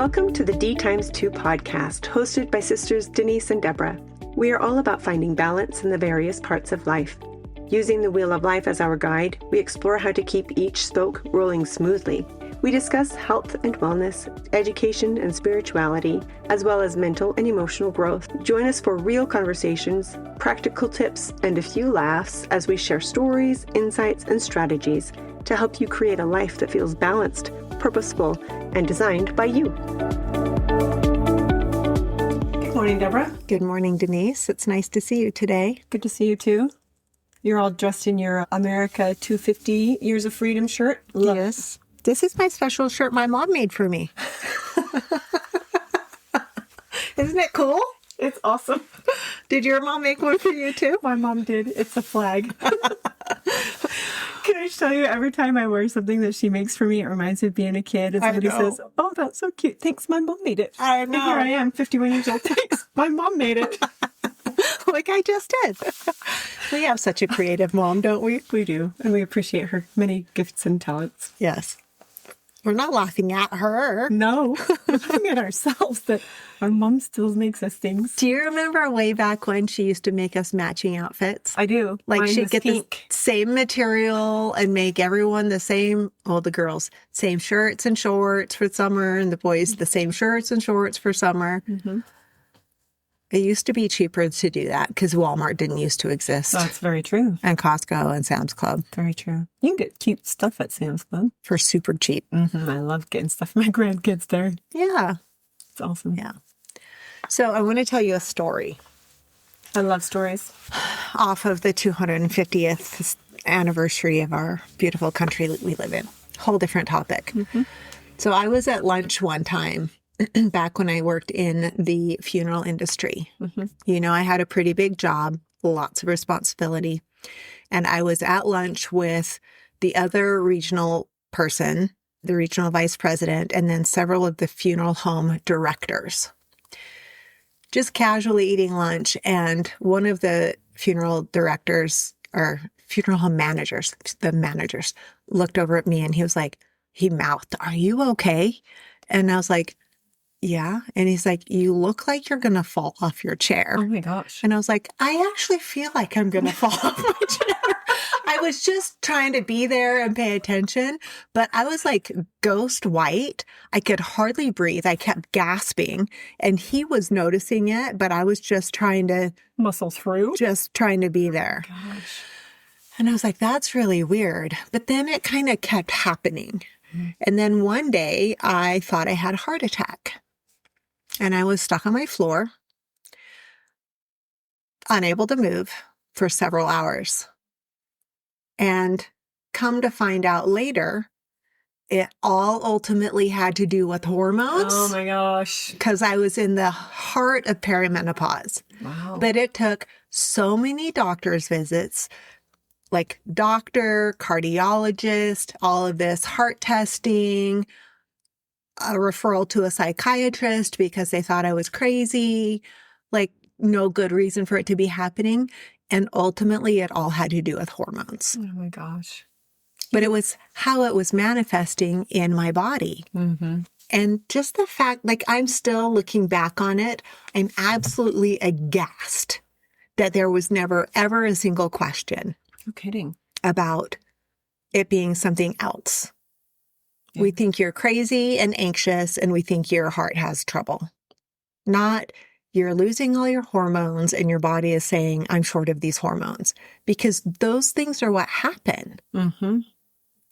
Welcome to the D times 2 podcast, hosted by sisters Denise and Deborah. We are all about finding balance in the various parts of life. Using the wheel of life as our guide, we explore how to keep each spoke rolling smoothly. We discuss health and wellness, education and spirituality, as well as mental and emotional growth. Join us for real conversations, practical tips, and a few laughs as we share stories, insights, and strategies to help you create a life that feels balanced, purposeful, and designed by you. Good morning, Deborah. Good morning, Denise. It's nice to see you today. Good to see you too. You're all dressed in your America 250 Years of Freedom shirt. Yes. This is my special shirt my mom made for me. Isn't it cool? It's awesome. Did your mom make one for you too? My mom did. It's a flag. Can I just tell you, every time I wear something that she makes for me, it reminds me of being a kid. And somebody says, "Oh, that's so cute. Thanks, my mom made it." I know. And here I am, 51 years old. Thanks, my mom made it. Like I just did. We have such a creative mom, don't we? We do. And we appreciate her many gifts and talents. Yes. We're not laughing at her. No. We're laughing at ourselves that our mom still makes us things. Do you remember way back when she used to make us matching outfits? I do. Like Mine she'd was get pink. the same material and make everyone the same, well, the girls, same shirts and shorts for summer, and the boys the same shirts and shorts for summer. Mm-hmm. It used to be cheaper to do that because Walmart didn't used to exist. That's very true. And Costco and Sam's Club. Very true. You can get cute stuff at Sam's Club. For super cheap. Mm-hmm. I love getting stuff for my grandkids there. Yeah. It's awesome. Yeah. So I want to tell you a story. I love stories. Off of the 250th anniversary of our beautiful country that we live in. Whole different topic. Mm-hmm. So I was at lunch one time back when I worked in the funeral industry. Mm-hmm. You know, I had a pretty big job, lots of responsibility. And I was at lunch with the other regional person, the regional vice president, and then several of the funeral home directors. Just casually eating lunch. And one of the funeral directors or funeral home managers, the managers, looked over at me and he was like, he mouthed, "Are you okay?" And I was like, "Yeah." And he's like, "You look like you're going to fall off your chair." Oh my gosh. And I was like, "I actually feel like I'm going to fall off my chair." I was just trying to be there and pay attention, but I was like ghost white. I could hardly breathe. I kept gasping and he was noticing it, but I was just trying to muscle through. Just trying to be there. Gosh. And I was like, that's really weird. But then it kind of kept happening. Mm-hmm. And then one day I thought I had a heart attack. And I was stuck on my floor, unable to move for several hours. And come to find out later, it all ultimately had to do with hormones. Oh my gosh. Because I was in the heart of perimenopause. Wow. But it took so many doctor's visits, like doctor, cardiologist, all of this heart testing, a referral to a psychiatrist because they thought I was crazy, like no good reason for it to be happening. And ultimately, it all had to do with hormones. Oh my gosh. But it was how it was manifesting in my body. Mm-hmm. And just the fact, like I'm still looking back on it, I'm absolutely aghast that there was never, ever a single question. No kidding. About it being something else. Yeah. We think you're crazy and anxious, and we think your heart has trouble. Not you're losing all your hormones and your body is saying, I'm short of these hormones. Because those things are what happen. Mm-hmm.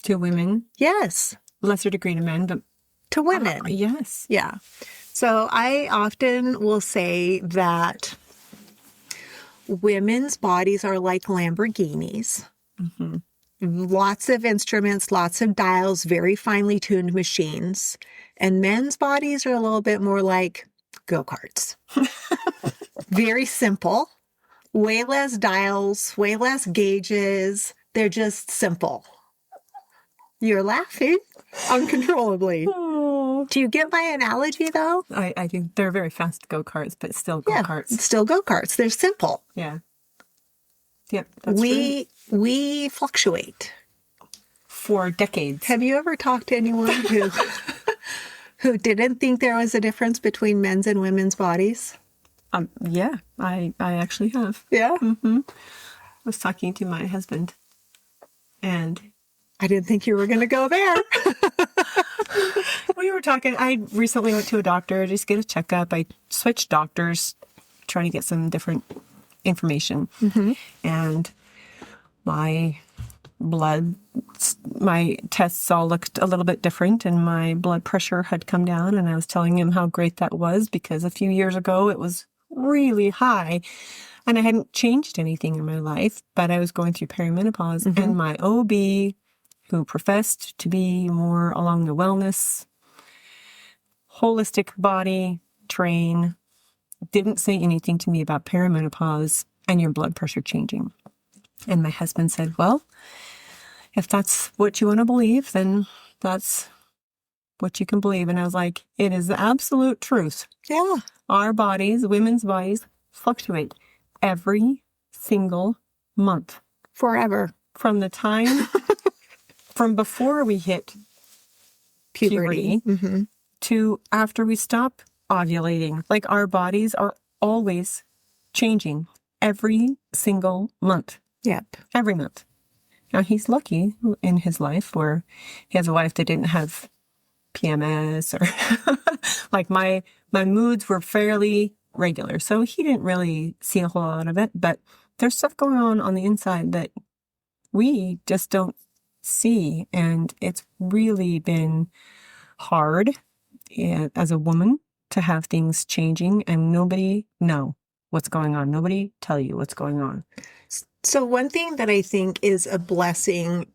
To women. Yes. Lesser degree to men, but to women. Yes. Yeah. So I often will say that women's bodies are like Lamborghinis. Mm-hmm. Lots of instruments, lots of dials, very finely tuned machines. And men's bodies are a little bit more like go-karts. Very simple, way less dials, way less gauges. They're just simple. You're laughing uncontrollably. Oh. Do you get my analogy, though? I do. They're very fast go-karts, but still go-karts. Yeah, still go-karts. They're simple. Yeah. Yep. That's true. We fluctuate. For decades. Have you ever talked to anyone who didn't think there was a difference between men's and women's bodies? Yeah, I actually have. Yeah. I was talking to my husband, and I didn't think you were going to go there. we were talking. I recently went to a doctor to just get a checkup. I switched doctors, trying to get some different information. And my tests all looked a little bit different, and my blood pressure had come down, and I was telling him how great that was because a few years ago it was really high and I hadn't changed anything in my life, but I was going through perimenopause, and my OB, who professed to be more along the wellness, holistic body train, didn't say anything to me about perimenopause and your blood pressure changing. And my husband said, well, if that's what you want to believe, then that's what you can believe. And I was like, it is the absolute truth. Yeah. Our bodies, women's bodies, fluctuate every single month. Forever. From the time, from before we hit puberty to after we stop ovulating. Like, our bodies are always changing every single month. Yep. Every month. Now, he's lucky in his life where he has a wife that didn't have PMS or like my moods were fairly regular. So he didn't really see a whole lot of it, but there's stuff going on the inside that we just don't see. And it's really been hard as a woman to have things changing and nobody know what's going on. Nobody tell you what's going on. So one thing that I think is a blessing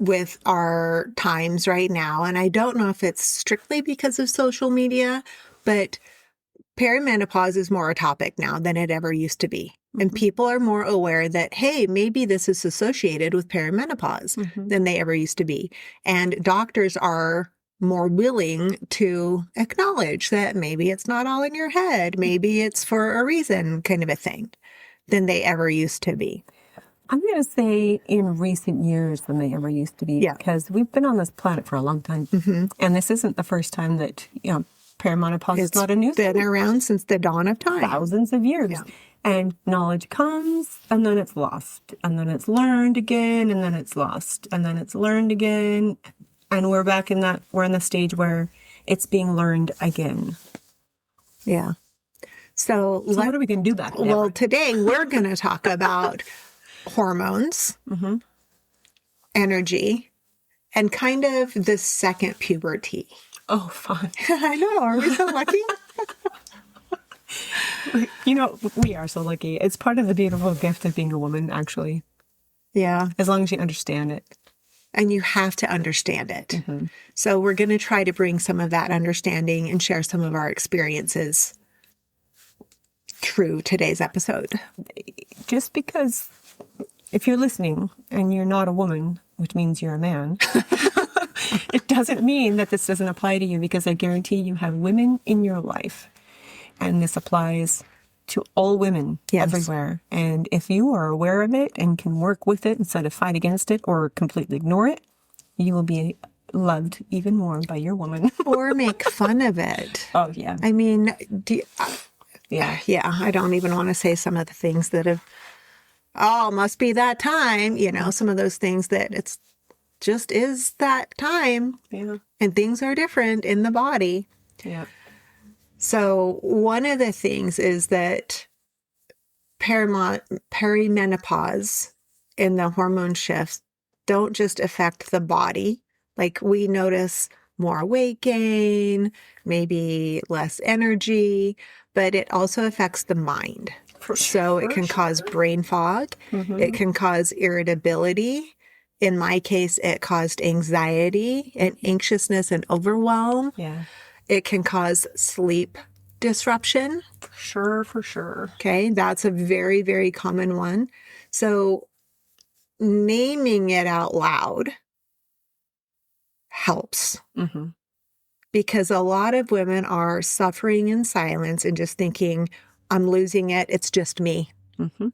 with our times right now, and I don't know if it's strictly because of social media, but perimenopause is more a topic now than it ever used to be. And people are more aware that, hey, maybe this is associated with perimenopause than they ever used to be. And doctors are more willing to acknowledge that maybe it's not all in your head, maybe it's for a reason, kind of a thing, than they ever used to be. I'm going to say in recent years than they ever used to be. Yeah. Because we've been on this planet for a long time. And this isn't the first time that, perimenopause is not a new thing. It's been around since the dawn of time. Thousands of years. Yeah. And knowledge comes, and then it's lost. And then it's learned again, and then it's lost. And then it's learned again. And we're in the stage where it's being learned again. Yeah. So what are we going to do about it? Well, today we're going to talk about hormones, energy, and kind of the second puberty. Oh, fun. I know. Are we so lucky? We are so lucky. It's part of the beautiful gift of being a woman, actually. Yeah. As long as you understand it. And you have to understand it. So we're going to try to bring some of that understanding and share some of our experiences through today's episode. Just because if you're listening and you're not a woman, which means you're a man, it doesn't mean that this doesn't apply to you, because I guarantee you have women in your life. And this applies to all women everywhere. And if you are aware of it and can work with it instead of fight against it or completely ignore it, you will be loved even more by your woman. Or make fun of it. Oh, yeah. I mean, yeah, I don't even want to say some of the things that have, must be that time, some of those things that it's just is that time. Yeah. And things are different in the body. Yeah. So one of the things is that perimenopause and the hormone shifts don't just affect the body. Like, we notice more weight gain, maybe less energy, but it also affects the mind. So it can cause brain fog. It can cause irritability. In my case, it caused anxiety and anxiousness and overwhelm. Yeah. It can cause sleep disruption. For sure. Okay, that's a very, very common one. So naming it out loud helps. Because a lot of women are suffering in silence and just thinking, I'm losing it. It's just me. And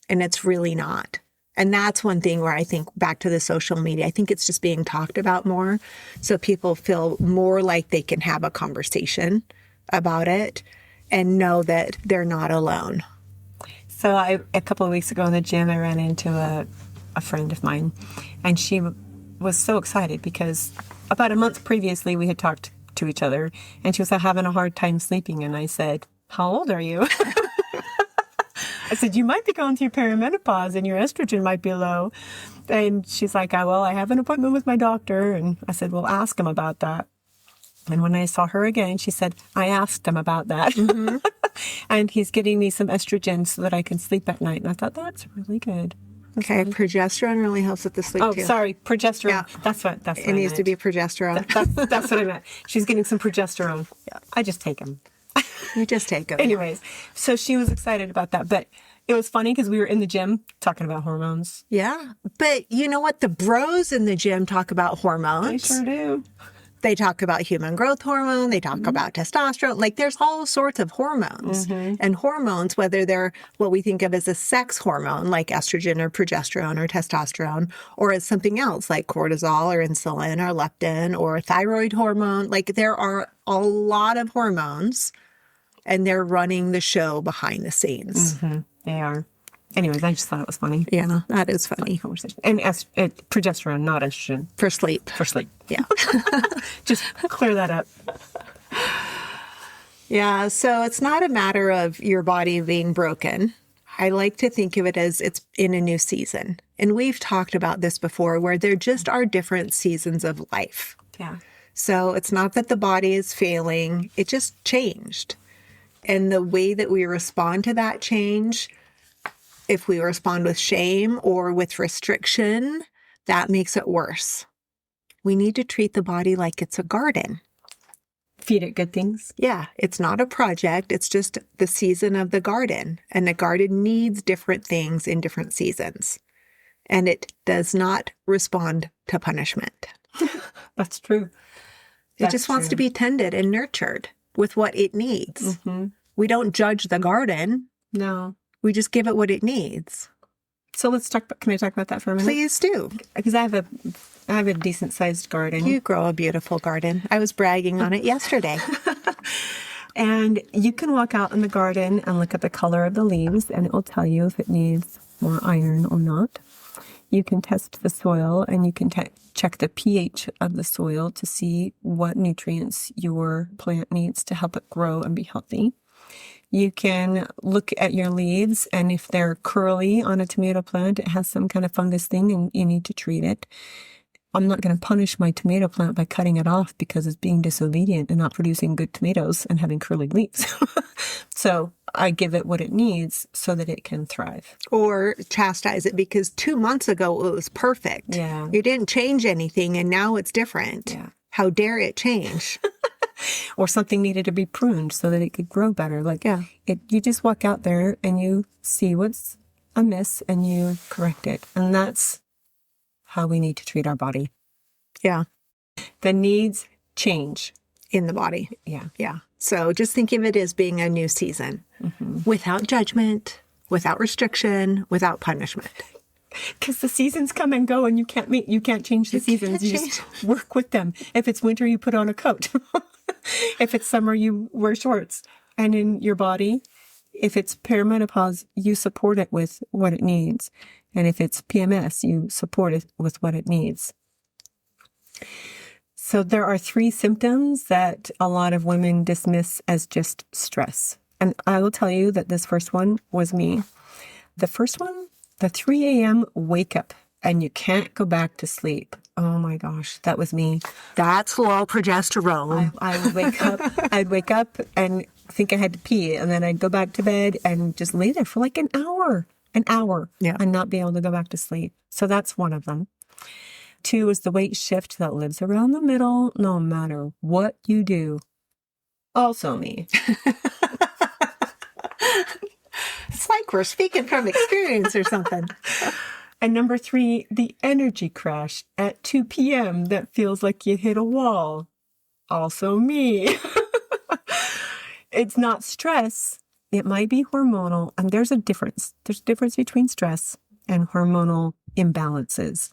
it's really not. And that's one thing where I think back to the social media, I think it's just being talked about more. So people feel more like they can have a conversation about it and know that they're not alone. So a couple of weeks ago in the gym, I ran into a friend of mine, and she was so excited because about a month previously we had talked to each other, and she was having a hard time sleeping. And I said, "How old are you?" I said, "You might be going through perimenopause and your estrogen might be low." And she's like, "Well, I have an appointment with my doctor." And I said, "Well, ask him about that." And when I saw her again, she said, "I asked him about that." Mm-hmm. And he's getting me some estrogen so that I can sleep at night. And I thought, that's really good. Okay, progesterone really helps with the sleep too. Oh, sorry, progesterone. Yeah. That's what it needs to be progesterone. That's what I meant. She's getting some progesterone. Yeah. I just take them. You just take them. Anyways, so she was excited about that. But it was funny because we were in the gym talking about hormones. Yeah. But you know what? The bros in the gym talk about hormones. They sure do. They talk about human growth hormone. They talk about testosterone. Like there's all sorts of hormones. And hormones, whether they're what we think of as a sex hormone, like estrogen or progesterone or testosterone, or as something else like cortisol or insulin or leptin or thyroid hormone. Like there are a lot of hormones, and they're running the show behind the scenes. They are. Anyways, I just thought it was funny. Yeah, that is funny. Conversation. And progesterone, not estrogen. For sleep. For sleep. Yeah. Just clear that up. Yeah, so it's not a matter of your body being broken. I like to think of it as it's in a new season. And we've talked about this before, where there just are different seasons of life. Yeah. So it's not that the body is failing. It just changed. And the way that we respond to that change, if we respond with shame or with restriction, that makes it worse. We need to treat the body like it's a garden. Feed it good things. Yeah, it's not a project. It's just the season of the garden. And the garden needs different things in different seasons. And it does not respond to punishment. That's true. It just wants to be tended and nurtured with what it needs. We don't judge the garden. No. We just give it what it needs. So let's talk about, can I talk about that for a minute? Please do. Because I have a decent sized garden. You grow a beautiful garden. I was bragging on it yesterday. And you can walk out in the garden and look at the color of the leaves, and it will tell you if it needs more iron or not. You can test the soil, and you can check the pH of the soil to see what nutrients your plant needs to help it grow and be healthy. You can look at your leaves, and if they're curly on a tomato plant, it has some kind of fungus thing and you need to treat it. I'm not going to punish my tomato plant by cutting it off because it's being disobedient and not producing good tomatoes and having curly leaves. So I give it what it needs so that it can thrive. Or chastise it because 2 months ago it was perfect. Yeah. You didn't change anything and now it's different. Yeah. How dare it change? Or something needed to be pruned so that it could grow better. You just walk out there and you see what's amiss and you correct it. And that's how we need to treat our body. Yeah. The needs change. In the body. Yeah. Yeah. So just think of it as being a new season without judgment, without restriction, without punishment. Because the seasons come and go and you can't change the seasons. You just work with them. If it's winter, you put on a coat. If it's summer, you wear shorts. And in your body, if it's perimenopause, you support it with what it needs. And if it's PMS, you support it with what it needs. So there are 3 symptoms that a lot of women dismiss as just stress. And I will tell you that this first one was me. The first one, the 3 a.m. wake up and you can't go back to sleep. Oh my gosh, that was me. That's low progesterone. I would wake up. I'd wake up and think I had to pee, and then I'd go back to bed and just lay there for like an hour, and not be able to go back to sleep. So that's one of them. 2 is the weight shift that lives around the middle, no matter what you do. Also me. It's like we're speaking from experience or something. And number 3, the energy crash at 2 p.m. that feels like you hit a wall. Also me. It's not stress. It might be hormonal. And there's a difference. There's a difference between stress and hormonal imbalances.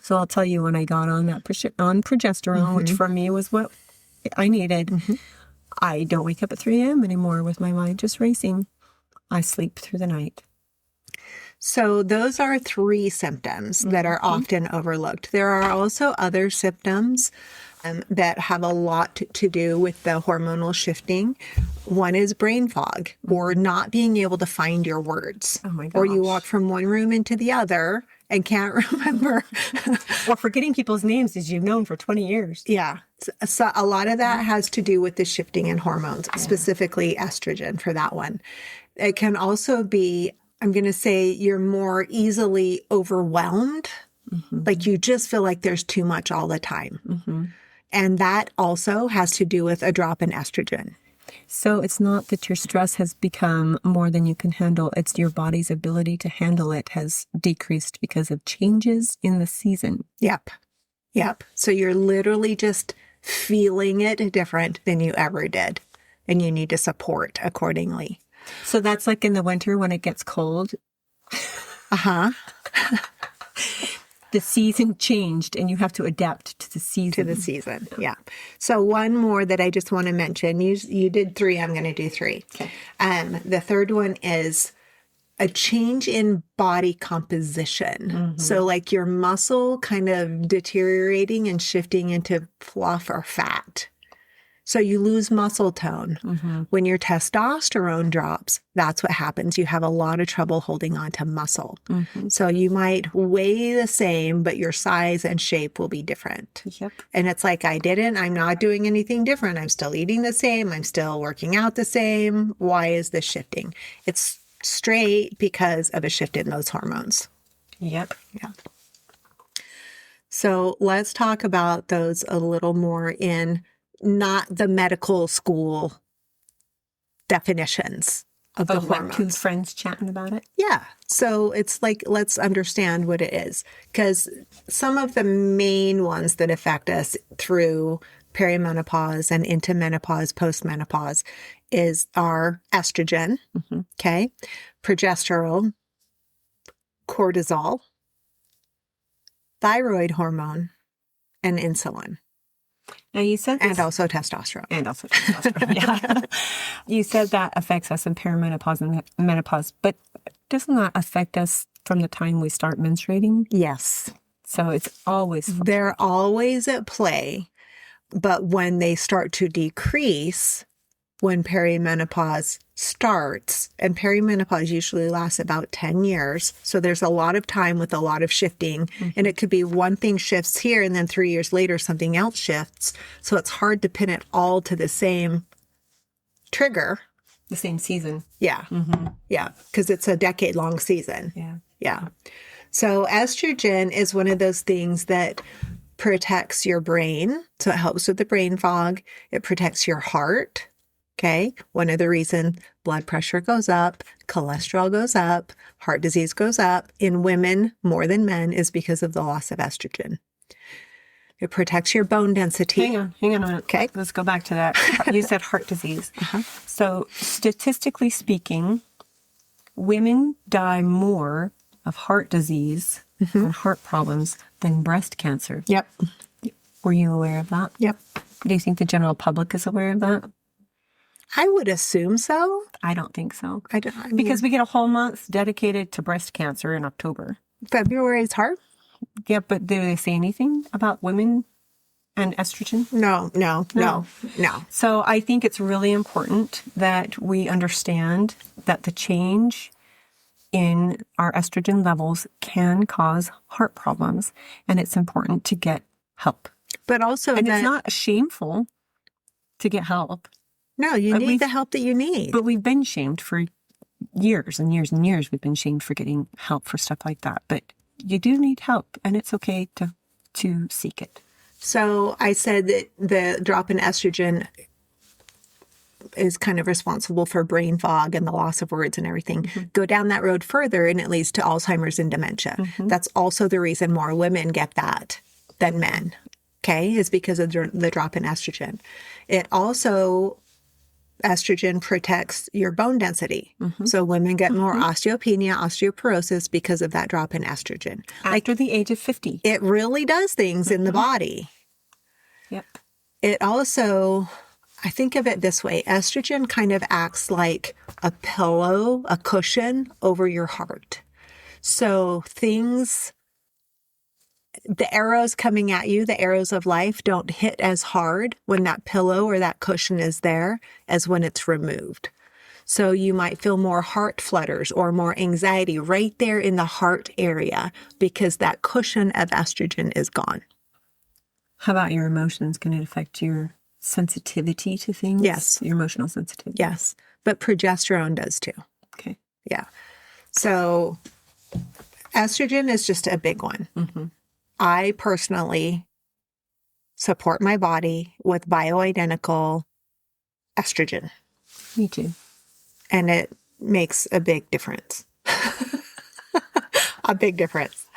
So I'll tell you, when I got on that on progesterone, which for me was what I needed, I don't wake up at 3 a.m. anymore with my mind just racing. I sleep through the night. So those are 3 symptoms that are often overlooked. There are also other symptoms that have a lot to do with the hormonal shifting. One is brain fog, or not being able to find your words. Oh my gosh. Or you walk from one room into the other and can't remember. Or forgetting people's names as you've known for 20 years. Yeah. So a lot of that has to do with the shifting in hormones, specifically estrogen for that one. It can also be, I'm going to say, you're more easily overwhelmed. Like you just feel like there's too much all the time. And that also has to do with a drop in estrogen. So it's not that your stress has become more than you can handle. It's your body's ability to handle it has decreased because of changes in the season. Yep. So you're literally just feeling it different than you ever did. And you need to support accordingly. So that's like in the winter when it gets cold. The season changed and you have to adapt to the season. Yeah. So one more that I just want to mention. You did 3. I'm going to do 3. Okay. The third one is a change in body composition. So like your muscle kind of deteriorating and shifting into fluff or fat. So you lose muscle tone. When your testosterone drops, that's what happens. You have a lot of trouble holding on to muscle. So you might weigh the same, but your size and shape will be different. Yep. And it's like, I'm not doing anything different. I'm still eating the same. I'm still working out the same. Why is this shifting? It's straight because of a shift in those hormones. Yep. Yeah. So let's talk about those a little more in not the medical school definitions of the hormones. 2 friends chatting about it? Yeah. So it's like, let's understand what it is. Because some of the main ones that affect us through perimenopause and into menopause, postmenopause is our estrogen, okay, progesterone, cortisol, thyroid hormone, and insulin. Now you said this, and also testosterone. Yeah. You said that affects us in perimenopause and menopause, but doesn't that affect us from the time we start menstruating? Yes. So it's always... They're always at play, but when they start to decrease, when perimenopause starts, and perimenopause usually lasts about 10 years. So there's a lot of time with a lot of shifting, and it could be one thing shifts here and then 3 years later, something else shifts. So it's hard to pin it all to the same trigger. The same season. Yeah. Yeah. Because it's a decade-long season. Yeah. So estrogen is one of those things that protects your brain. So it helps with the brain fog. It protects your heart. Okay. One of the reasons blood pressure goes up, cholesterol goes up, heart disease goes up in women more than men is because of the loss of estrogen. It protects your bone density. Hang on a minute. Okay. Let's go back to that. You said heart disease. So statistically speaking, women die more of heart disease and heart problems than breast cancer. Yep. Were you aware of that? Yep. Do you think the general public is aware of that? I would assume so. I don't think so. I mean, Because we get a whole month dedicated to breast cancer in October. February is hard. Yeah, but do they say anything about women and estrogen? No. So I think it's really important that we understand that the change in our estrogen levels can cause heart problems, and it's important to get help. But also, and it's not shameful to get help. No, you need the help that you need. But we've been shamed for years and years and years. We've been shamed for getting help for stuff like that. But you do need help, and it's okay to seek it. So I said that the drop in estrogen is kind of responsible for brain fog and the loss of words and everything. Go down that road further, and it leads to Alzheimer's and dementia. That's also the reason more women get that than men. Okay, is because of the drop in estrogen. It also Estrogen protects your bone density. So women get more osteopenia, osteoporosis because of that drop in estrogen. After the age of 50. It really does things in the body. Yep. It also, I think of it this way, estrogen kind of acts like a pillow, a cushion over your heart. So the arrows coming at you, the arrows of life, don't hit as hard when that pillow or that cushion is there as when it's removed. So you might feel more heart flutters or more anxiety right there in the heart area because that cushion of estrogen is gone. How about your emotions? Can it affect your sensitivity to things? Yes. Your emotional sensitivity? Yes. But progesterone does too. Okay. Yeah. So estrogen is just a big one. I personally support my body with bioidentical estrogen. Me too. And it makes a big difference. A big difference.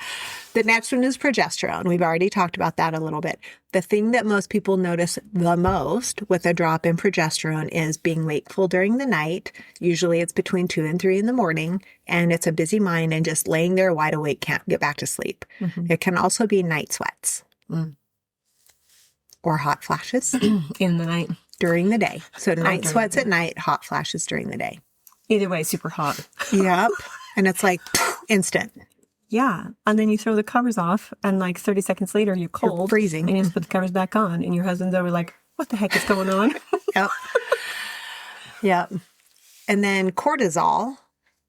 The next one is progesterone. We've already talked about that a little bit. The thing that most people notice the most with a drop in progesterone is being wakeful during the night. Usually it's between 2 and 3 in the morning, and it's a busy mind and just laying there wide awake, can't get back to sleep. It can also be night sweats or hot flashes In the night. during the day. So night sweats at night, hot flashes during the day. Either way, super hot. Yep. And it's like instant. Yeah. And then you throw the covers off, and like 30 seconds later, you're cold. You're freezing. And you put the covers back on, and your husband's over like, what the heck is going on? Yep. Yep. And then cortisol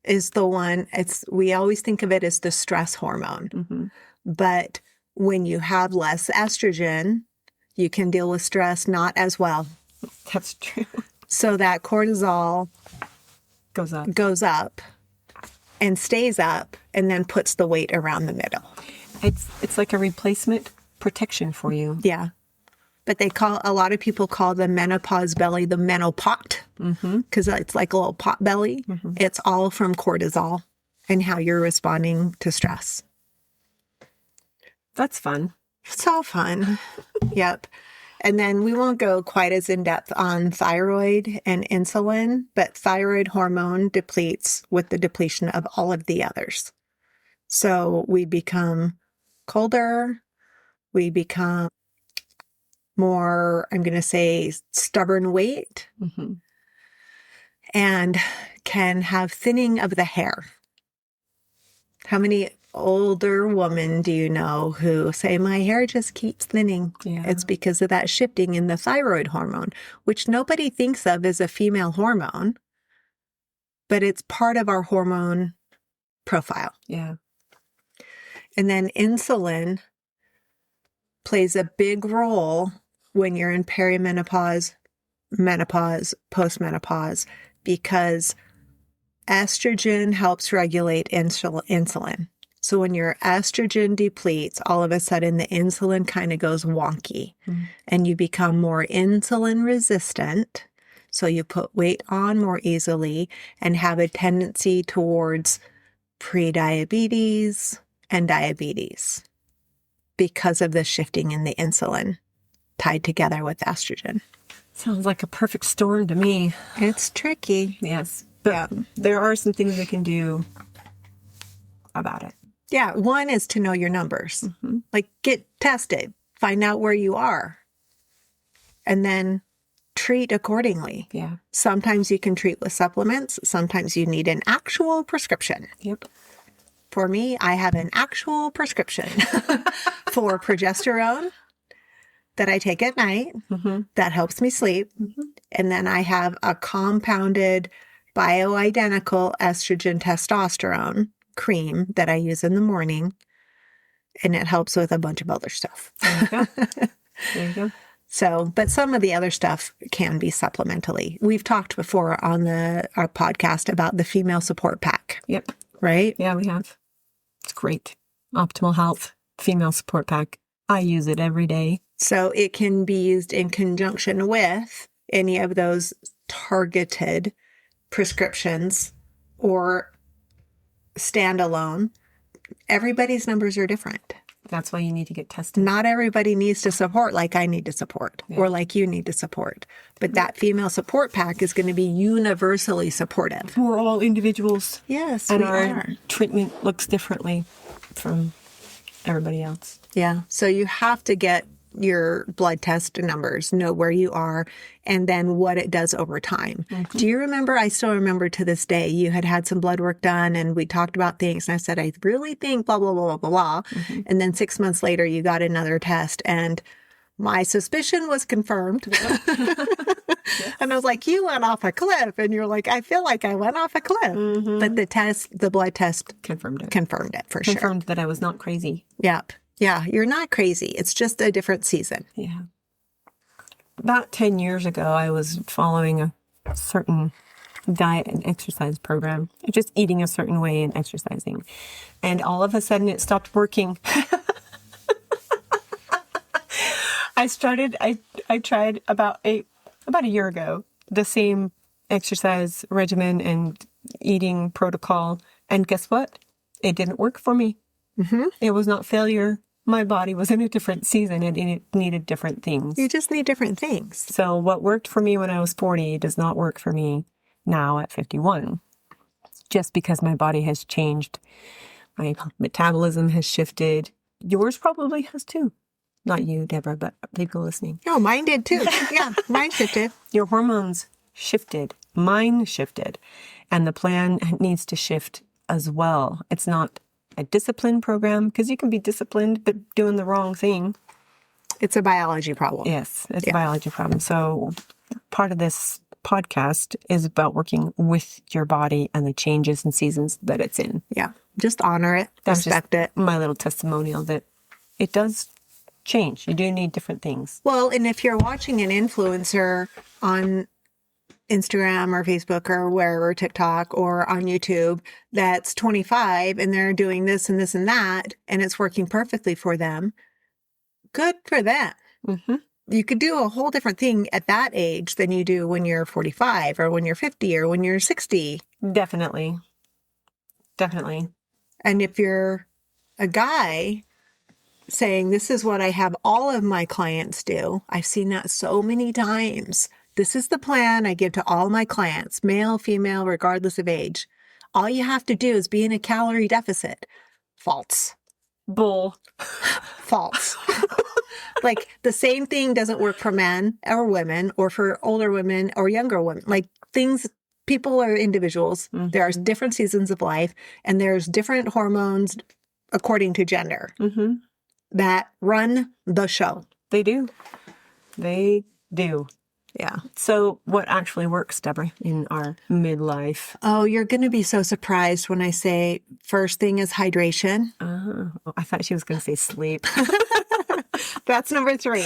is the one, we always think of it as the stress hormone. But when you have less estrogen, you can deal with stress not as well. That's true. So that cortisol Goes up. And stays up and then puts the weight around the middle. It's like a replacement protection for you. Yeah. But a lot of people call the menopause belly the menopot because it's like a little pot belly. It's all from cortisol and how you're responding to stress. That's fun. It's all fun. Yep. And then we won't go quite as in depth on thyroid and insulin, but thyroid hormone depletes with the depletion of all of the others. So we become colder. We become more, I'm going to say, stubborn weight and can have thinning of the hair. How many older women do you know who say, my hair just keeps thinning? Yeah. It's because of that shifting in the thyroid hormone, which nobody thinks of as a female hormone, but it's part of our hormone profile. Yeah. And then insulin plays a big role when you're in perimenopause, menopause, postmenopause, because estrogen helps regulate insulin. So when your estrogen depletes, all of a sudden the insulin kind of goes wonky and you become more insulin resistant. So you put weight on more easily and have a tendency towards prediabetes and diabetes because of the shifting in the insulin tied together with estrogen. Sounds like a perfect storm to me. It's tricky. Yes. But there are some things we can do about it. Yeah. One is to know your numbers. Like get tested, find out where you are, and then treat accordingly. Yeah. Sometimes you can treat with supplements. Sometimes you need an actual prescription. Yep. For me, I have an actual prescription for progesterone that I take at night that helps me sleep. And then I have a compounded bioidentical estrogen testosterone cream that I use in the morning. And it helps with a bunch of other stuff. There you go. There you go. So, but some of the other stuff can be supplementally. We've talked before on our podcast about the female support pack. Yep. Right? Yeah, we have. It's great. Optimal Health Female Support Pack. I use it every day. So it can be used in conjunction with any of those targeted prescriptions or standalone. Everybody's numbers are different. That's why you need to get tested. Not everybody needs to support like I need to support or like you need to support. But that female support pack is going to be universally supportive. We're all individuals. Yes, and we our are. treatment looks differently from everybody else. Yeah. So you have to get your blood test numbers, know where you are, and then what it does over time. Mm-hmm. Do you remember? I still remember to this day, you had some blood work done and we talked about things. And I said, I really think blah, blah, blah, blah, blah. Mm-hmm. And then 6 months later, you got another test and my suspicion was confirmed. And I was like, you went off a cliff. And you're like, I feel like I went off a cliff. Mm-hmm. But the blood test Confirmed it. for sure. Confirmed that I was not crazy. Yep. Yeah, you're not crazy. It's just a different season. Yeah. About 10 years ago, I was following a certain diet and exercise program, just eating a certain way and exercising. And all of a sudden it stopped working. I tried about a year ago, the same exercise regimen and eating protocol. And guess what? It didn't work for me. Mm-hmm. It was not failure. My body was in a different season and it needed different things. You just need different things. So what worked for me when I was 40 does not work for me now at 51. Just because my body has changed. My metabolism has shifted. Yours probably has too. Not you, Deborah, but people listening. Oh, mine did too. Yeah, mine shifted. Your hormones shifted. Mine shifted. And the plan needs to shift as well. It's not a discipline program, because you can be disciplined but doing the wrong thing. It's a biology problem. Yes, it's a biology problem. So part of this podcast is about working with your body and the changes and seasons that it's in. Yeah. Just honor it. That's respect just it. my little testimonial that it does change. You do need different things. Well, and if you're watching an influencer on Instagram or Facebook or wherever, TikTok or on YouTube, that's 25 and they're doing this and this and that, and it's working perfectly for them, good for them. Mm-hmm. You could do a whole different thing at that age than you do when you're 45 or when you're 50 or when you're 60. Definitely. Definitely. And if you're a guy saying, this is what I have all of my clients do, I've seen that so many times. This is the plan I give to all my clients, male, female, regardless of age. All you have to do is be in a calorie deficit. False. Bull. False. Like the same thing doesn't work for men or women or for older women or younger women. Like people are individuals. Mm-hmm. There are different seasons of life and there's different hormones according to gender that run the show. They do. They do. Yeah. So what actually works, Deborah, in our midlife? Oh, you're going to be so surprised when I say first thing is hydration. I thought she was going to say sleep. That's number 3.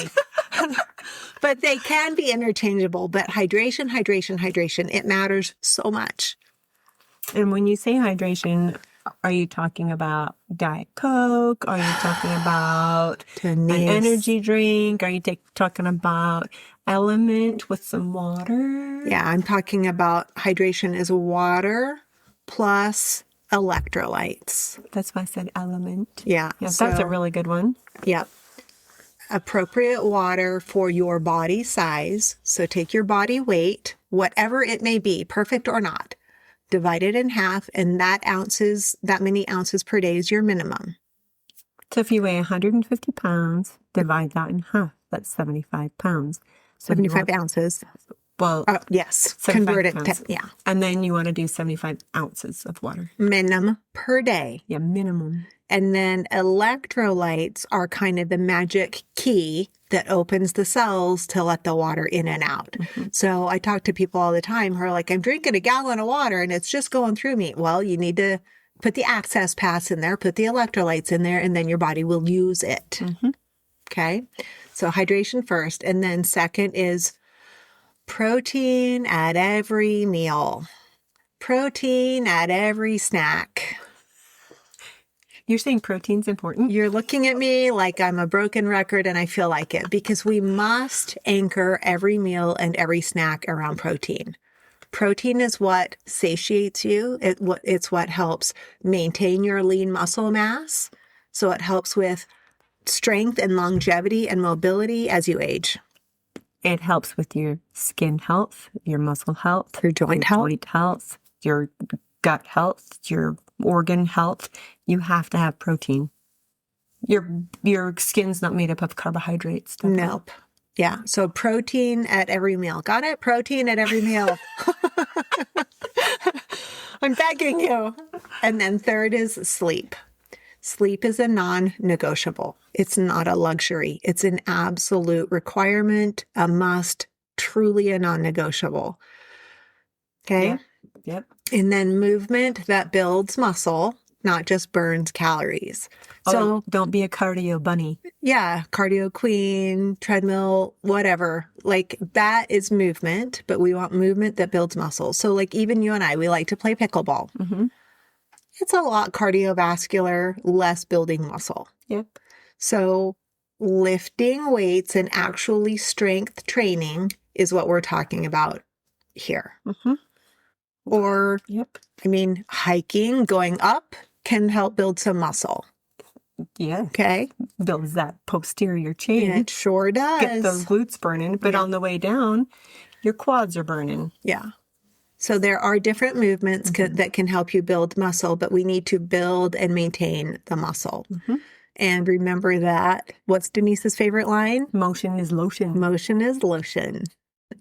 But they can be interchangeable. But hydration, it matters so much. And when you say hydration, are you talking about Diet Coke? Are you talking about an energy drink? Are you talking about Element with some water? Yeah, I'm talking about hydration is water plus electrolytes. That's why I said Element. Yeah. Yeah, that's a really good one. Yep. Appropriate water for your body size. So take your body weight, whatever it may be, perfect or not, divide it in half, and that many ounces per day is your minimum. So if you weigh 150 pounds, divide that in half. That's 75 pounds. 75 ounces. Well, yes. Convert it to, yeah. And then you want to do 75 ounces of water. Minimum per day. Yeah, minimum. And then electrolytes are kind of the magic key that opens the cells to let the water in and out. Mm-hmm. So I talk to people all the time who are like, I'm drinking a gallon of water and it's just going through me. Well, you need to put the access paths in there, put the electrolytes in there, and then your body will use it. Mm-hmm. Okay. So hydration first. And then second is protein at every meal, protein at every snack. You're saying protein's important? You're looking at me like I'm a broken record, and I feel like it because we must anchor every meal and every snack around protein. Protein is what satiates you. It's what helps maintain your lean muscle mass. So it helps with strength and longevity and mobility as you age. It helps with your skin health, your muscle health, Your joint health. your gut health, your organ health. You have to have protein. Your skin's not made up of carbohydrates. Nope. Yeah. So protein at every meal. Got it? Protein at every meal. I'm begging you. And then third is sleep. Sleep is a non-negotiable. It's not a luxury. It's an absolute requirement, a must, truly a non-negotiable. Okay? Yeah. Yep. And then movement that builds muscle, not just burns calories. So don't be a cardio bunny. Yeah, cardio queen, treadmill, whatever. Like that is movement, but we want movement that builds muscle. So like even you and I, we like to play pickleball. Mm-hmm. It's a lot cardiovascular, less building muscle. Yep. So lifting weights and actually strength training is what we're talking about here. Mm-hmm. Or, Yep. I mean, hiking, going up can help build some muscle. Yeah. Okay. Builds that posterior chain. It sure does. Get those glutes burning, but on the way down, your quads are burning. Yeah. So there are different movements that can help you build muscle, but we need to build and maintain the muscle. Mm-hmm. And remember that, what's Denise's favorite line? Motion is lotion. Motion is lotion.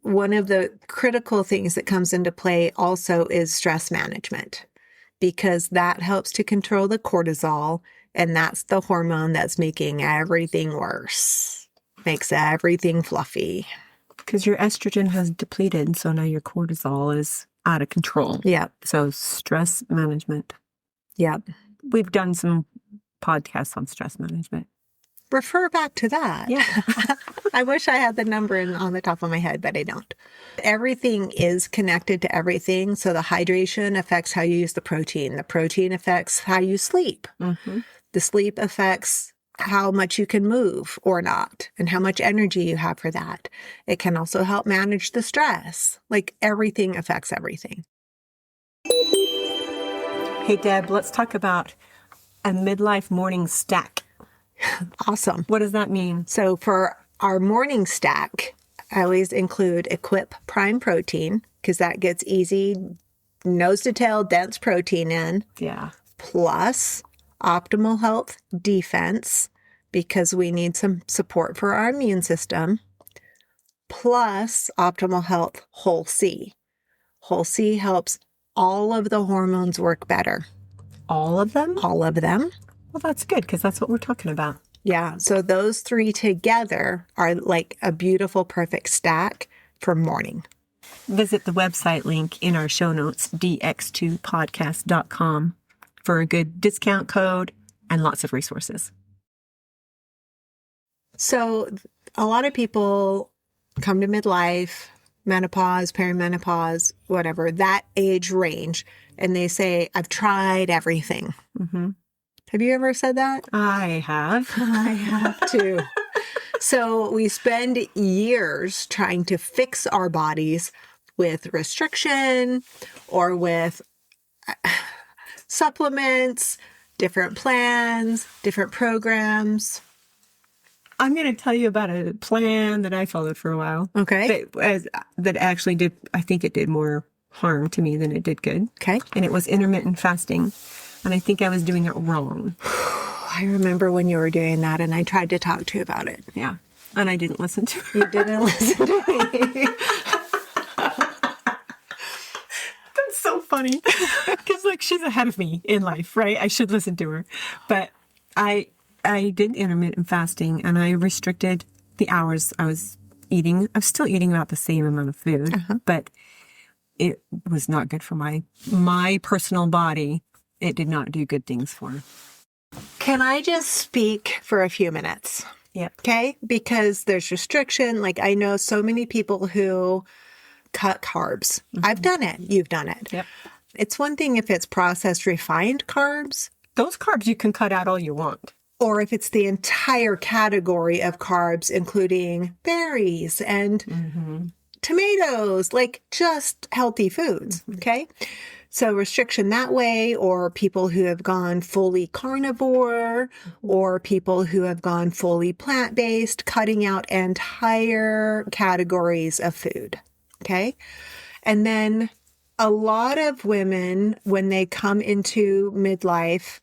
One of the critical things that comes into play also is stress management, because that helps to control the cortisol, and that's the hormone that's making everything worse, makes everything fluffy. Because your estrogen has depleted, so now your cortisol is out of control. Yep. So stress management. Yep. We've done some podcasts on stress management. Refer back to that. Yeah. I wish I had the number on the top of my head, but I don't. Everything is connected to everything. So the hydration affects how you use the protein. The protein affects how you sleep. Mm-hmm. The sleep affects how much you can move or not, and how much energy you have for that. It can also help manage the stress. Like everything affects everything. Hey, Deb, let's talk about a midlife morning stack. Awesome. What does that mean? So for our morning stack, I always include Equip Prime Protein, because that gets easy nose to tail dense protein in. Yeah. Plus Optimal Health Defense, because we need some support for our immune system. Plus Optimal Health Whole C. Whole C helps all of the hormones work better. All of them? All of them. Well, that's good, because that's what we're talking about. Yeah. So those three together are like a beautiful, perfect stack for morning. Visit the website link in our show notes, dx2podcast.com, for a good discount code and lots of resources. So a lot of people come to midlife, menopause, perimenopause, whatever, that age range, and they say, I've tried everything. Mm-hmm. Have you ever said that? I have. I have too. So we spend years trying to fix our bodies with restriction or with supplements, different plans, different programs. I'm going to tell you about a plan that I followed for a while. Okay. That actually did, I think it did more harm to me than it did good. Okay. And it was intermittent fasting. And I think I was doing it wrong. I remember when you were doing that, and I tried to talk to you about it. Yeah. And I didn't listen to her. You didn't listen to me. That's so funny. Because, like, she's ahead of me in life, right? I should listen to her. But I did intermittent fasting, and I restricted the hours I was eating. I was still eating about the same amount of food, but it was not good for my personal body. It did not do good things for her. Can I just speak for a few minutes? Yep. Okay? Because there's restriction. Like, I know so many people who cut carbs. I've done it. You've done it. Yep. It's one thing if it's processed, refined carbs, Those carbs you can cut out all you want. or if it's the entire category of carbs, including berries and tomatoes, like just healthy foods. Okay. So restriction that way, or people who have gone fully carnivore, or people who have gone fully plant-based, cutting out entire categories of food. Okay. And then a lot of women, when they come into midlife,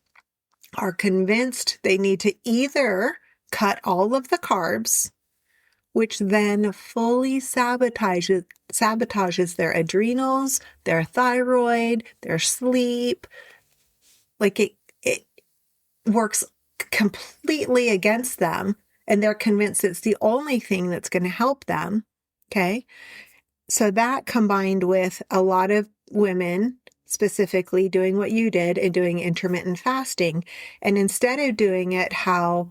are convinced they need to either cut all of the carbs, which then fully sabotages their adrenals, their thyroid, their sleep. Like it works completely against them, and they're convinced it's the only thing that's going to help them. Okay. So that combined with a lot of women specifically doing what you did and doing intermittent fasting. And instead of doing it how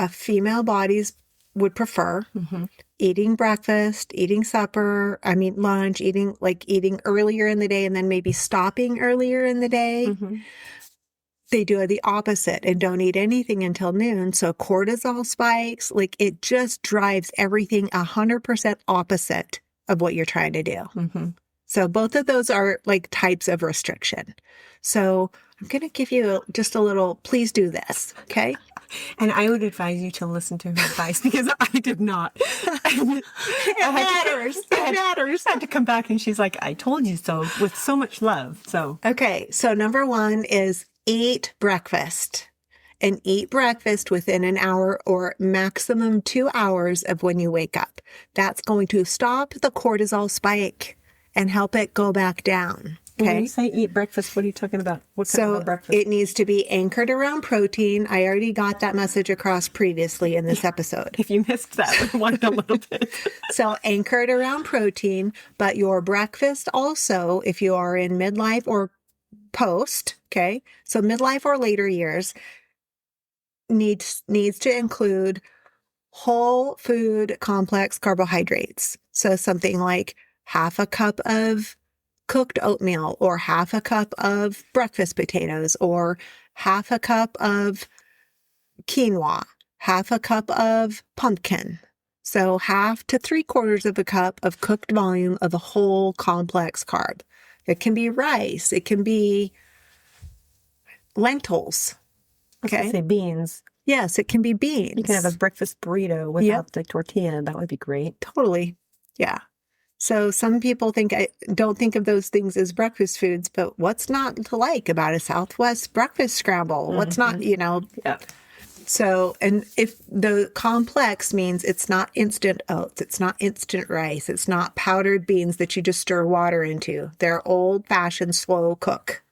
female bodies would prefer, eating breakfast, eating lunch, eating earlier in the day and then maybe stopping earlier in the day. They do the opposite and don't eat anything until noon. So cortisol spikes, like it just drives everything 100% opposite of what you're trying to do. So both of those are like types of restriction. So I'm going to give you just a little, please do this. Okay. And I would advise you to listen to her advice because I did not. It matters. I had to come back and she's like, I told you so, with so much love. So, okay. So number one is eat breakfast, and eat breakfast within an hour or maximum 2 hours of when you wake up. That's going to stop the cortisol spike and help it go back down. Okay. When you say eat breakfast, what are you talking about? What kind of breakfast? It needs to be anchored around protein. I already got that message across previously in this episode. If you missed that, rewind a little bit. So anchored around protein, but your breakfast also, if you are in midlife or post, okay, so midlife or later years, needs to include whole food complex carbohydrates. So something like half a cup of cooked oatmeal, or half a cup of breakfast potatoes, or half a cup of quinoa, half a cup of pumpkin. So half to 3/4 of a cup of cooked volume of a whole complex carb. It can be rice. It can be lentils. Okay. I was gonna say beans. Yes, it can be beans. You can have a breakfast burrito without the tortilla. That would be great. Totally. Yeah. So some people don't think of those things as breakfast foods, but what's not to like about a Southwest breakfast scramble? What's not, Yeah. So, and if the complex means it's not instant oats, it's not instant rice, it's not powdered beans that you just stir water into. They're old-fashioned slow cook.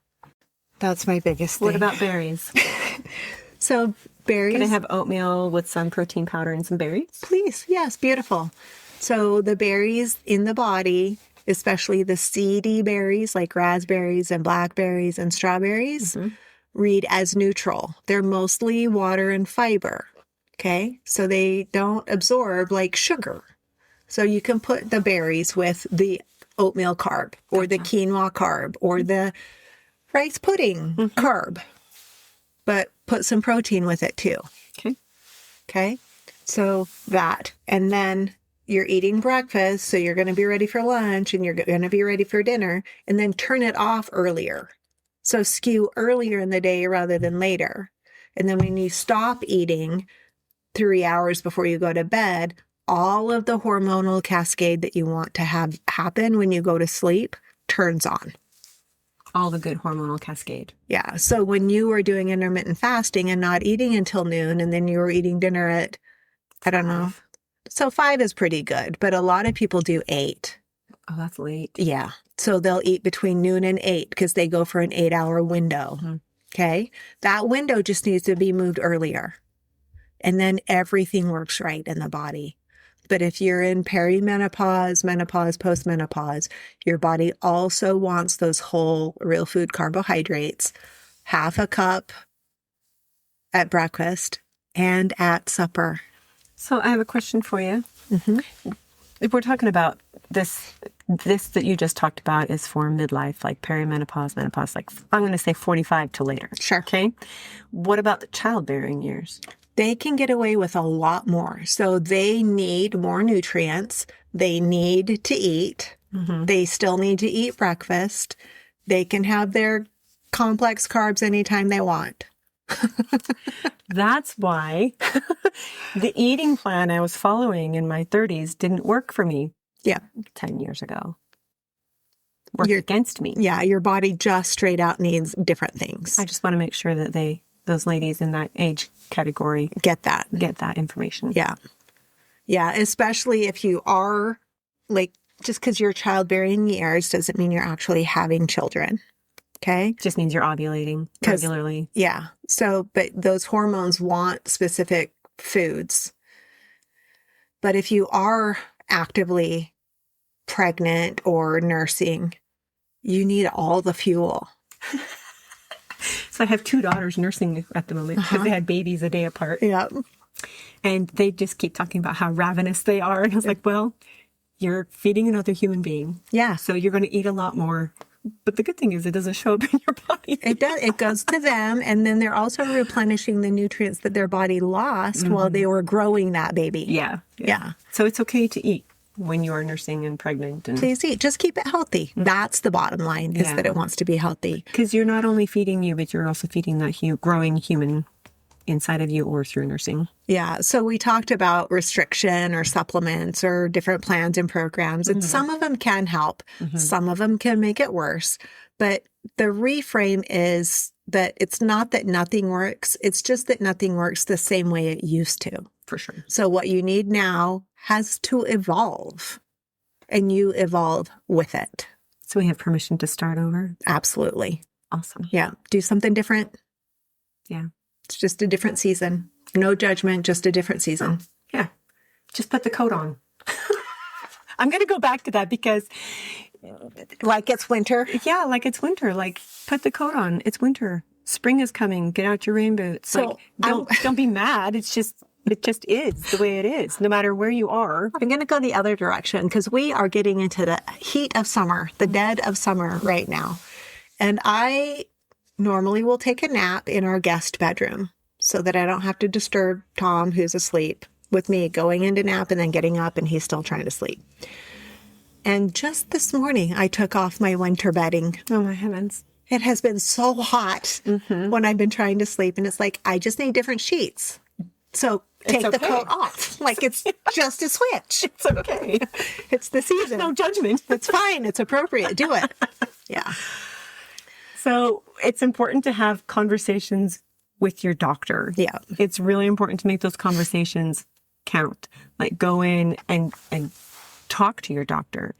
That's my biggest thing. What about berries? So berries. Can I have oatmeal with some protein powder and some berries? Please. Yes. Beautiful. So the berries in the body, especially the seedy berries like raspberries and blackberries and strawberries, read as neutral. They're mostly water and fiber. Okay. So they don't absorb like sugar. So you can put the berries with the oatmeal carb or the quinoa carb or the rice pudding carb, but put some protein with it too. Okay. Okay. So that, and then you're eating breakfast, so you're going to be ready for lunch and you're going to be ready for dinner, and then turn it off earlier. So skew earlier in the day rather than later. And then when you stop eating 3 hours before you go to bed, all of the hormonal cascade that you want to have happen when you go to sleep turns on. All the good hormonal cascade. Yeah. So when you were doing intermittent fasting and not eating until noon, and then you were eating dinner at, I don't know. So 5 is pretty good, but a lot of people do 8. Oh, that's late. Yeah. So they'll eat between noon and 8 because they go for an 8-hour window. Okay. That window just needs to be moved earlier. And then everything works right in the body. But if you're in perimenopause, menopause, postmenopause, your body also wants those whole real food carbohydrates, half a cup at breakfast and at supper. So I have a question for you. If we're talking about this that you just talked about is for midlife, like perimenopause, menopause, like I'm going to say 45 to later. Sure. Okay. What about the childbearing years? They can get away with a lot more. So they need more nutrients. They need to eat. They still need to eat breakfast. They can have their complex carbs anytime they want. That's why the eating plan I was following in my 30s didn't work for me. Yeah. 10 years ago. Worked against me. Yeah, your body just straight out needs different things. I just want to make sure that those ladies in that age category get that information. Yeah. Yeah, especially if you are like, just because you're childbearing years doesn't mean you're actually having children. Okay. Just means you're ovulating regularly. Yeah. So, but those hormones want specific foods. But if you are actively pregnant or nursing, you need all the fuel. So I have 2 daughters nursing at the moment because they had babies a day apart. Yeah. And they just keep talking about how ravenous they are. And I was like, well, you're feeding another human being. Yeah. So you're going to eat a lot more. But the good thing is it doesn't show up in your body. It does. It goes to them. And then they're also replenishing the nutrients that their body lost while they were growing that baby. Yeah. So it's okay to eat when you are nursing and pregnant. And please eat. Just keep it healthy. That's the bottom line, is that it wants to be healthy. Because you're not only feeding you, but you're also feeding that growing human inside of you or through nursing. Yeah. So we talked about restriction or supplements or different plans and programs, and some of them can help. Some of them can make it worse. But the reframe is that it's not that nothing works. It's just that nothing works the same way it used to. For sure. So what you need now has to evolve, and you evolve with it. So we have permission to start over? Absolutely. Awesome. Yeah. Do something different. Yeah. It's just a different season. No judgment, just a different season. Yeah. Just put the coat on. I'm going to go back to that because... Like it's winter? Yeah, like it's winter. Like, put the coat on. It's winter. Spring is coming. Get out your rain boots. So like, don't be mad. It just is the way it is, no matter where you are. I'm going to go the other direction because we are getting into the heat of summer, the dead of summer right now. And I normally will take a nap in our guest bedroom so that I don't have to disturb Tom, who's asleep, with me going into nap and then getting up and he's still trying to sleep. And just this morning, I took off my winter bedding. Oh, my heavens. It has been so hot when I've been trying to sleep. And it's like, I just need different sheets. So take the coat off. Like, it's just a switch. It's okay. It's the season. No judgment. It's fine. It's appropriate. Do it. Yeah. So it's important to have conversations with your doctor. Yeah. It's really important to make those conversations count. Like, go in and talk to your doctor.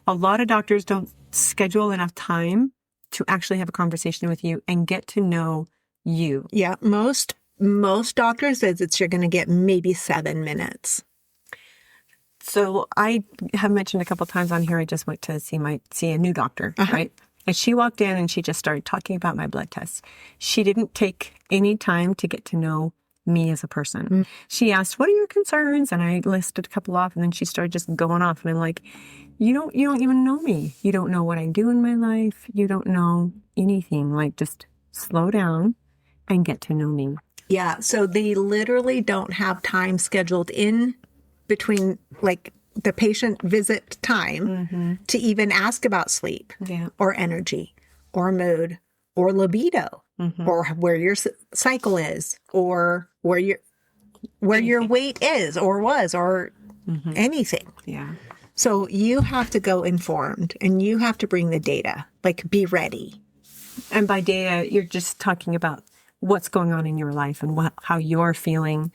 A lot of doctors don't schedule enough time to actually have a conversation with you and get to know you. Yeah. Most doctors' visits, you're going to get maybe 7 minutes. So I have mentioned a couple of times on here, I just went to see a new doctor, right? And she walked in and she just started talking about my blood tests. She didn't take any time to get to know me as a person. She asked, what are your concerns? And I listed a couple off, and then she started just going off. And I'm like, you don't even know me. You don't know what I do in my life. You don't know anything. Like, just slow down and get to know me. Yeah. So they literally don't have time scheduled in between, like, the patient visit time to even ask about sleep or energy or mood or libido or where your cycle is or where your weight is or was or anything. Yeah. So you have to go informed and you have to bring the data, like, be ready. And by data, you're just talking about what's going on in your life and how you're feeling.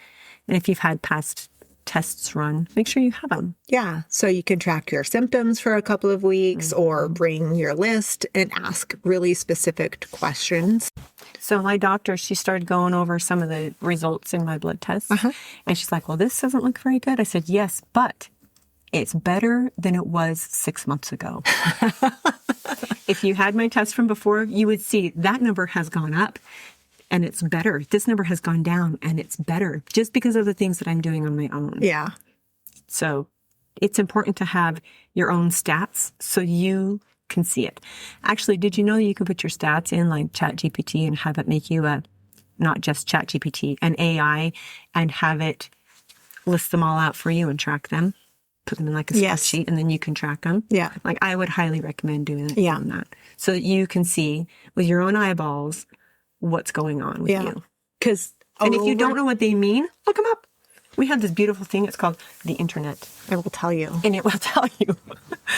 And if you've had past tests run, make sure you have them. Yeah. So you can track your symptoms for a couple of weeks or bring your list and ask really specific questions. So my doctor, she started going over some of the results in my blood tests. And she's like, well, this doesn't look very good. I said, yes, but it's better than it was 6 months ago. If you had my test from before, you would see that number has gone up. And it's better. This number has gone down and it's better just because of the things that I'm doing on my own. Yeah. So it's important to have your own stats so you can see it. Actually, did you know you can put your stats in like ChatGPT and have it make you not just ChatGPT, an AI, and have it list them all out for you and track them? put them in like a Yes. spreadsheet, and then you can track them. Yeah. Like I would highly recommend doing Yeah. that so that you can see with your own eyeballs what's going on with Yeah. you. Because And if you don't know what they mean, look them up. We have this beautiful thing. It's called the internet. it will tell you. And it will tell you.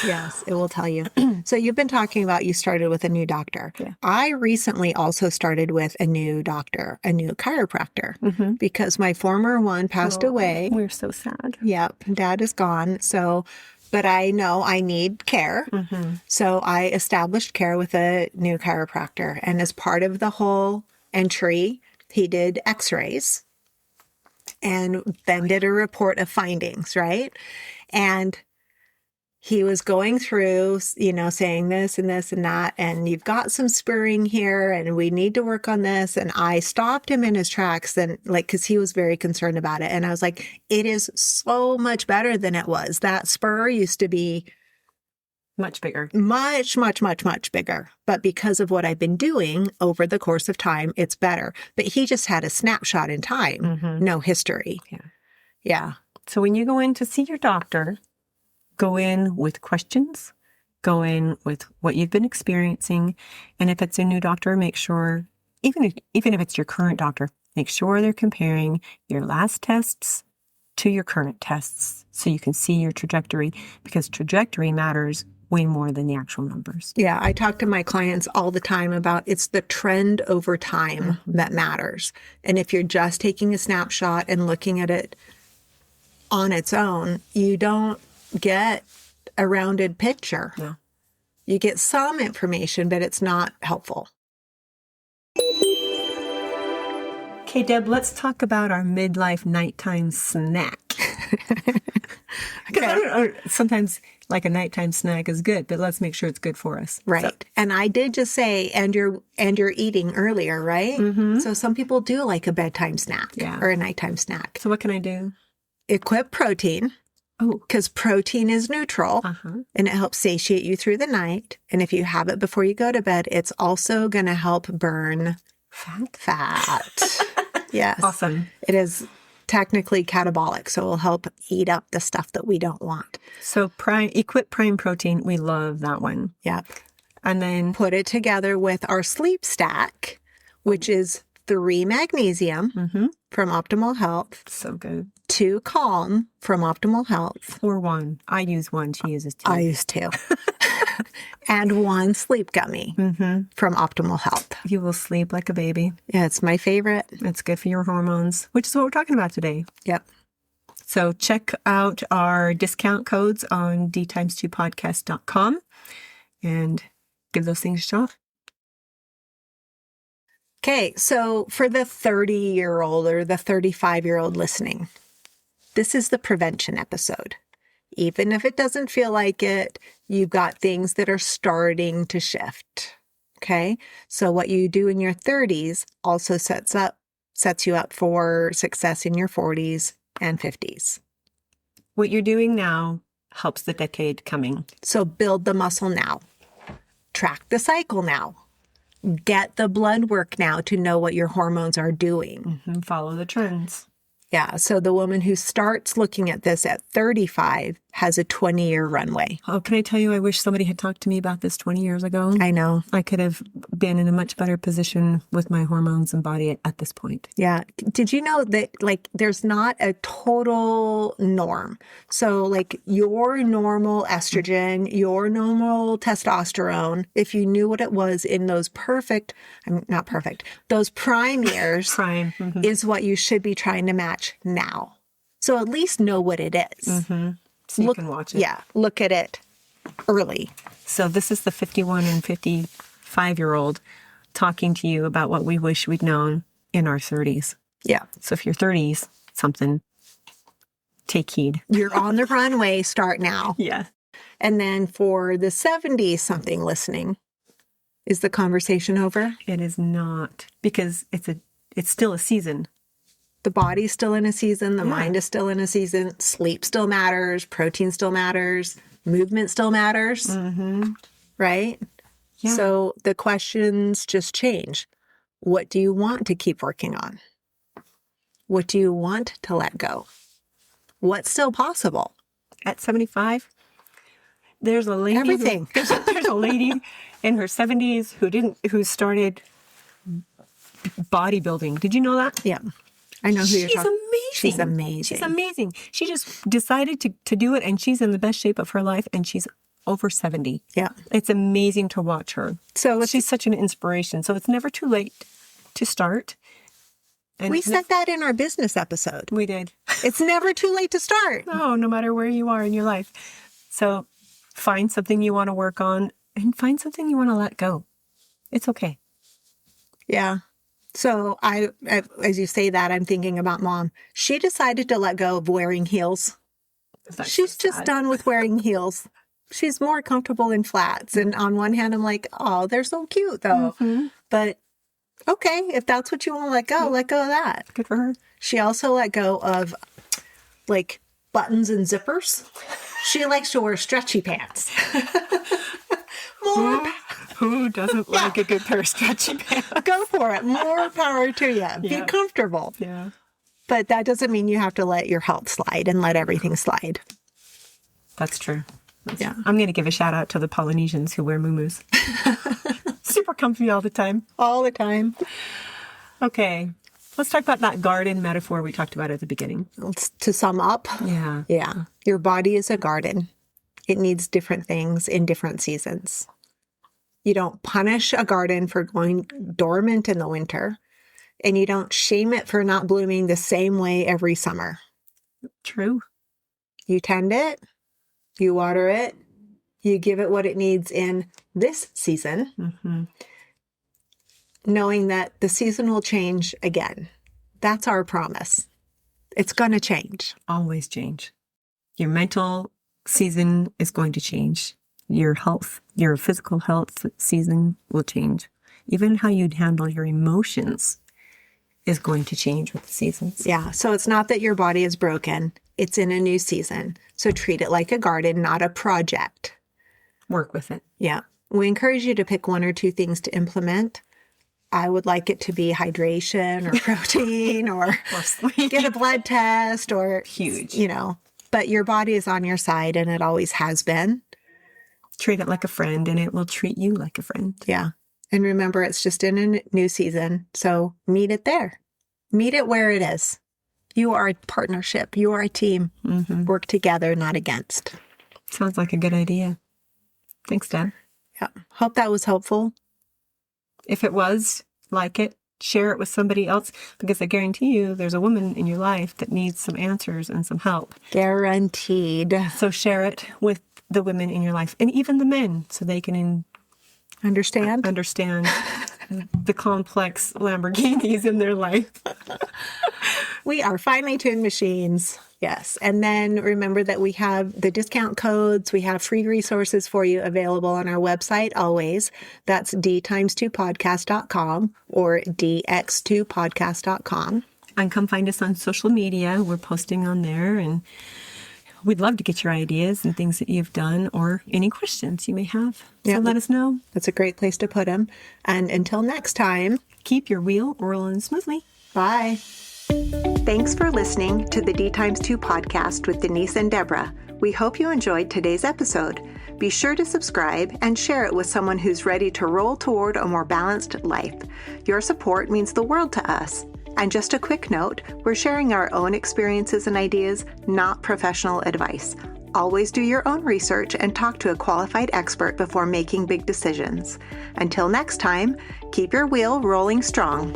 Yes, it will tell you. So you've been talking about you started with a new doctor. Yeah. I recently also started with a new doctor, a new chiropractor, because my former one passed away. We're so sad. Yep, Dad is gone. So, but I know I need care. So I established care with a new chiropractor. And as part of the whole entry, he did x-rays and then did a report of findings, right? And he was going through, saying this and this and that, and you've got some spurring here, and we need to work on this. And I stopped him in his tracks, and because he was very concerned about it. And I was like, it is so much better than it was. That spur used to be Much bigger. much, much, much, much bigger. But because of what I've been doing over the course of time, it's better. But he just had a snapshot in time, no history. Yeah. Yeah. So when you go in to see your doctor, go in with questions, go in with what you've been experiencing. And if it's a new doctor, make sure, even if it's your current doctor, make sure they're comparing your last tests to your current tests so you can see your trajectory, because trajectory matters way more than the actual numbers. Yeah, I talk to my clients all the time about it's the trend over time that matters. And if you're just taking a snapshot and looking at it on its own, you don't get a rounded picture. No. You get some information, but it's not helpful. Okay, Deb, let's talk about our midlife nighttime snack. Sometimes like a nighttime snack is good, but let's make sure it's good for us. Right. So, And I did just say, and you're eating earlier, right? So some people do like a bedtime snack or a nighttime snack. so what can I do? Equip protein, Oh, because protein is neutral and it helps satiate you through the night. And if you have it before you go to bed, it's also going to help burn fat. Yes. awesome. It is technically catabolic, so it will help eat up the stuff that we don't want. So Equip Prime Protein, we love that one. Yep. And then Put it together with our sleep stack, which is 3 magnesium from Optimal Health, so good. 2 calm from Optimal Health. Or one. I use one. She uses 2. I use 2. And 1 sleep gummy from Optimal Health. You will sleep like a baby. Yeah, it's my favorite. It's good for your hormones, which is what we're talking about today. Yep. So check out our discount codes on d2podcast.com and give those things a shot. Okay, so for the 30-year-old or the 35-year-old listening, this is the prevention episode. Even if it doesn't feel like it, you've got things that are starting to shift. Okay, so what you do in your 30s also sets you up for success in your 40s and 50s. What you're doing now helps the decade coming. So build the muscle now. Track the cycle now. Get the blood work now to know what your hormones are doing. Follow the trends. Yeah. So the woman who starts looking at this at 35 has a 20-year runway. Oh, can I tell you, I wish somebody had talked to me about this 20 years ago. I know. I could have been in a much better position with my hormones and body at this point. Yeah. Did you know that there's not a total norm? So your normal estrogen, your normal testosterone, if you knew what it was in those those prime years is what you should be trying to match now. So at least know what it is. So you can watch it. Yeah. Look at it early. So this is the 51 and 55-year-old talking to you about what we wish we'd known in our 30s. Yeah. So if you're 30s, something, take heed. You're on the runway, start now. Yeah. And then for the 70-something listening, is the conversation over? It is not, because it's still a season. The body's still in a season. The mind is still in a season. Sleep still matters. Protein still matters. Movement still matters. Right? Yeah. So the questions just change. What do you want to keep working on? What do you want to let go? What's still possible? at 75. There's a lady. Everything. There's a lady in her 70s who started bodybuilding. Did you know that? Yeah. I know who you're talking about. She's amazing. She's amazing. She just decided to do it, and she's in the best shape of her life, and she's over 70. Yeah. It's amazing to watch her. So she's such an inspiration. So it's never too late to start. And we said that in our business episode. We did. It's never too late to start. No matter where you are in your life. So find something you want to work on and find something you want to let go. It's okay. Yeah. So I, as you say that, I'm thinking about Mom. She decided to let go of wearing heels. She's just done with wearing heels. She's more comfortable in flats. And on one hand, I'm like, oh, they're so cute though. Mm-hmm. But okay, if that's what you want to let go of that. Good for her. She also let go of like buttons and zippers. She likes to wear stretchy pants. Who doesn't like a good pair of stretchy pants? Go for it. More power to you. Yeah. Be comfortable. Yeah. But that doesn't mean you have to let your health slide and let everything slide. That's true. I'm going to give a shout out to the Polynesians who wear muumuus. Super comfy all the time. All the time. Okay. Let's talk about that garden metaphor we talked about at the beginning. To sum up. Yeah. Yeah. Your body is a garden. It needs different things in different seasons. You don't punish a garden for going dormant in the winter, and you don't shame it for not blooming the same way every summer. True. You tend it, you water it, you give it what it needs in this season, knowing that the season will change again. That's our promise. It's going to change. Always change. Your mental season is going to change. Your health, your physical health season will change. Even how you'd handle your emotions is going to change with the seasons. Yeah. So it's not that your body is broken. It's in a new season. So treat it like a garden, not a project. Work with it. Yeah. We encourage you to pick one or two things to implement. I would like it to be hydration or protein or sleep. Get a blood test or huge, but your body is on your side and it always has been. Treat it like a friend and it will treat you like a friend. Yeah. And remember, it's just in a new season. So meet it there. Meet it where it is. You are a partnership. You are a team. Mm-hmm. Work together, not against. Sounds like a good idea. Thanks, Deb. Yeah. Hope that was helpful. If it was, like it, share it with somebody else, because I guarantee you there's a woman in your life that needs some answers and some help. Guaranteed. So share it with the women in your life and even the men so they can understand the complex Lamborghinis in their life. We are finely tuned machines. Yes. And then remember that we have the discount codes. We have free resources for you available on our website always. That's d2podcast.com or dx2podcast.com. And come find us on social media. We're posting on there, and we'd love to get your ideas and things that you've done or any questions you may have. So let us know. That's a great place to put them. And until next time, keep your wheel rolling smoothly. Bye. Thanks for listening to the D2 podcast with Denise and Deborah. We hope you enjoyed today's episode. Be sure to subscribe and share it with someone who's ready to roll toward a more balanced life. Your support means the world to us. And just a quick note, we're sharing our own experiences and ideas, not professional advice. Always do your own research and talk to a qualified expert before making big decisions. Until next time, keep your wheel rolling strong.